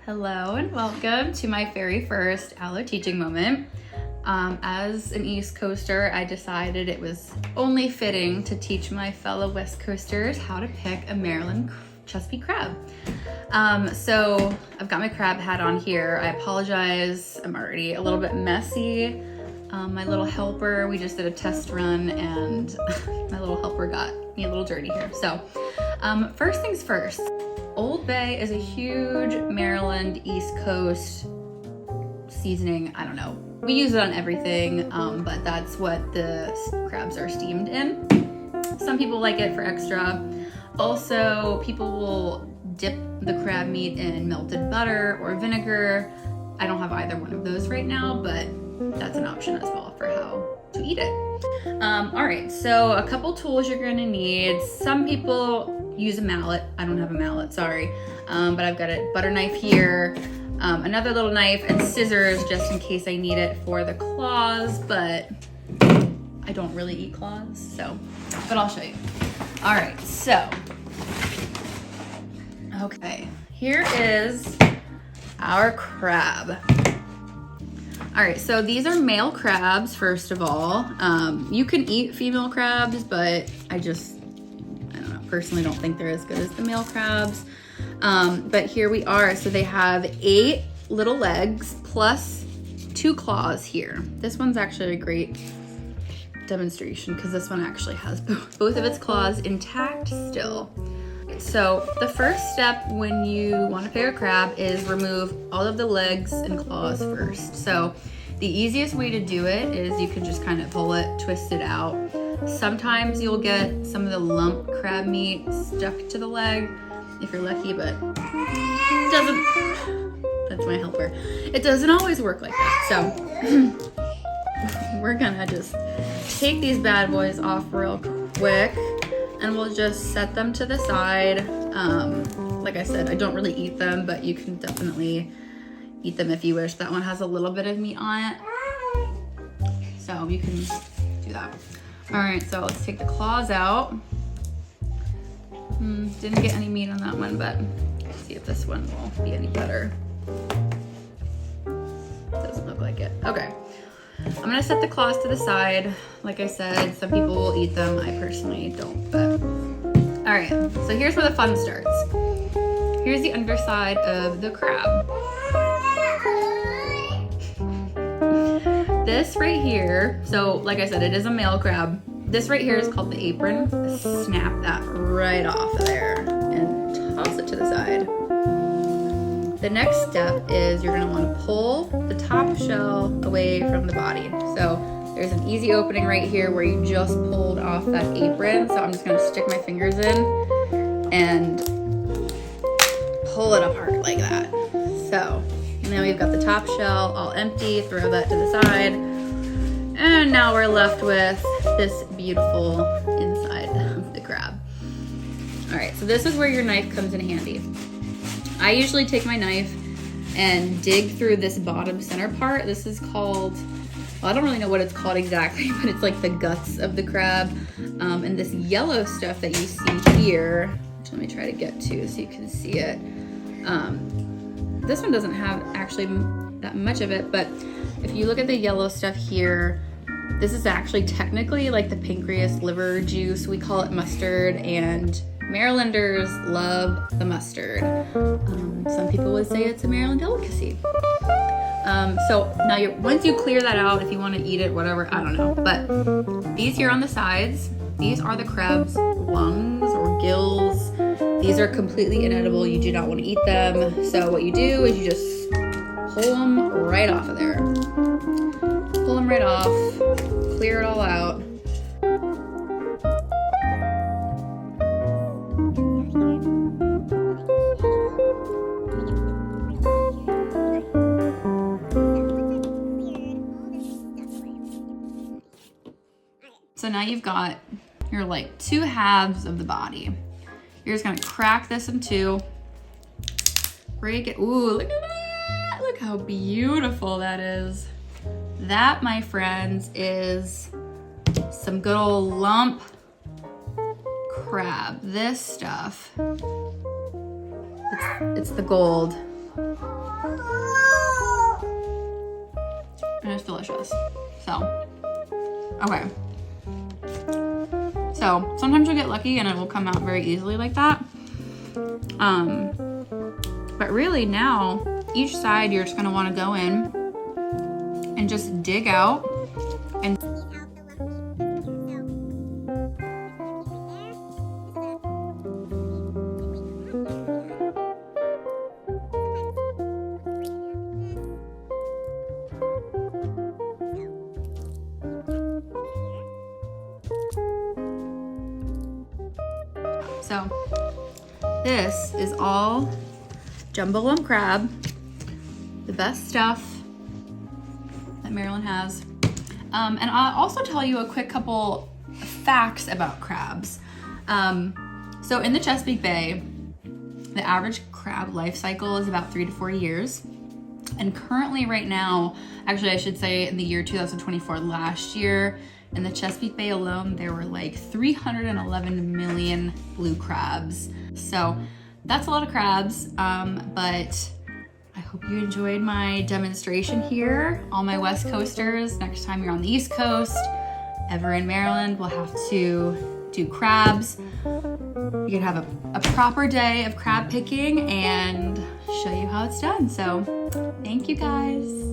Hello and welcome to my very first Aloe teaching moment. As an East Coaster, I decided it was only fitting to teach my fellow West Coasters how to pick a Maryland Chesapeake crab. So I've got my crab hat on here. I apologize, I'm already a little bit messy. My little helper, we just did a test run and my little helper got me a little dirty here. So first things first, Old Bay is a huge Maryland East Coast seasoning. I don't know. We use it on everything, but that's what the crabs are steamed in. Some people like it for extra. Also, people will dip the crab meat in melted butter or vinegar. I don't have either one of those right now, but that's an option as well for how to eat it. All right, so a couple tools you're gonna need. Some people use a mallet. I don't have a mallet, sorry. But I've got a butter knife here, another little knife, and scissors just in case I need it for the claws, but I don't really eat claws, but I'll show you. All right, so, okay, here is our crab. All right, so these are male crabs, first of all. You can eat female crabs, but I don't know, personally don't think they're as good as the male crabs. But here we are. So they have 8 little legs plus 2 claws here. This one's actually a great demonstration because this one actually has both of its claws intact still. So the first step when you want to pick a crab is remove all of the legs and claws first. So the easiest way to do it is you can just kind of pull it, twist it out. Sometimes you'll get some of the lump crab meat stuck to the leg if you're lucky, but it doesn't, that's my helper. It doesn't always work like that. So we're gonna just take these bad boys off real quick and we'll just set them to the side. Like I said, I don't really eat them, but you can definitely eat them if you wish. That one has a little bit of meat on it, so you can do that. All right, so let's take the claws out. Didn't get any meat on that one, but let's see if this one will be any better. Doesn't look like it. Okay, I'm gonna set the claws to the side. Like I said, some people will eat them. I personally don't, but. All right, so here's where the fun starts. Here's the underside of the crab. This right here, so like I said, it is a male crab. This right here is called the apron. Snap that right off of there and toss it to the side. The next step is you're gonna wanna pull the top shell away from the body. So there's an easy opening right here where you just pulled off that apron. So I'm just gonna stick my fingers in and pull it apart like that. So now we've got the top shell all empty, throw that to the side. And now we're left with this beautiful inside of the crab. All right, so this is where your knife comes in handy. I usually take my knife and dig through this bottom center part. This is called, well, I don't really know what it's called exactly, but it's like the guts of the crab. And this yellow stuff that you see here, which let me try to get to so you can see it. This one doesn't have actually that much of it, but if you look at the yellow stuff here, this is actually technically like the pancreas liver juice. We call it mustard, and Marylanders love the mustard. Some people would say it's a Maryland delicacy. So now once you clear that out, if you want to eat it, whatever, I don't know. But these here on the sides, these are the crab's lungs or gills. These are completely inedible. You do not want to eat them. So what you do is you just pull them right off of there. Pull them right off, clear it all out. So now you've got your like 2 halves of the body. You're just gonna crack this in 2, break it. Ooh, look at that. Look how beautiful that is. That, my friends, is some good old lump crab. This stuff, it's the gold. delicious. So, okay. So sometimes you'll get lucky and it will come out very easily like that. But really now, each side you're just gonna wanna go in and just dig out and so this is all jumbo lump crab, the best stuff that Maryland has. And I'll also tell you a quick couple facts about crabs. So in the Chesapeake Bay, the average crab life cycle is about 3 to 4 years. And currently right now, actually I should say in the year 2024, last year, in the Chesapeake Bay alone, there were like 311 million blue crabs. So that's a lot of crabs, but I hope you enjoyed my demonstration here. All my West Coasters, next time you're on the East Coast, ever in Maryland, we'll have to do crabs. You can have a proper day of crab picking and show you how it's done. So thank you guys.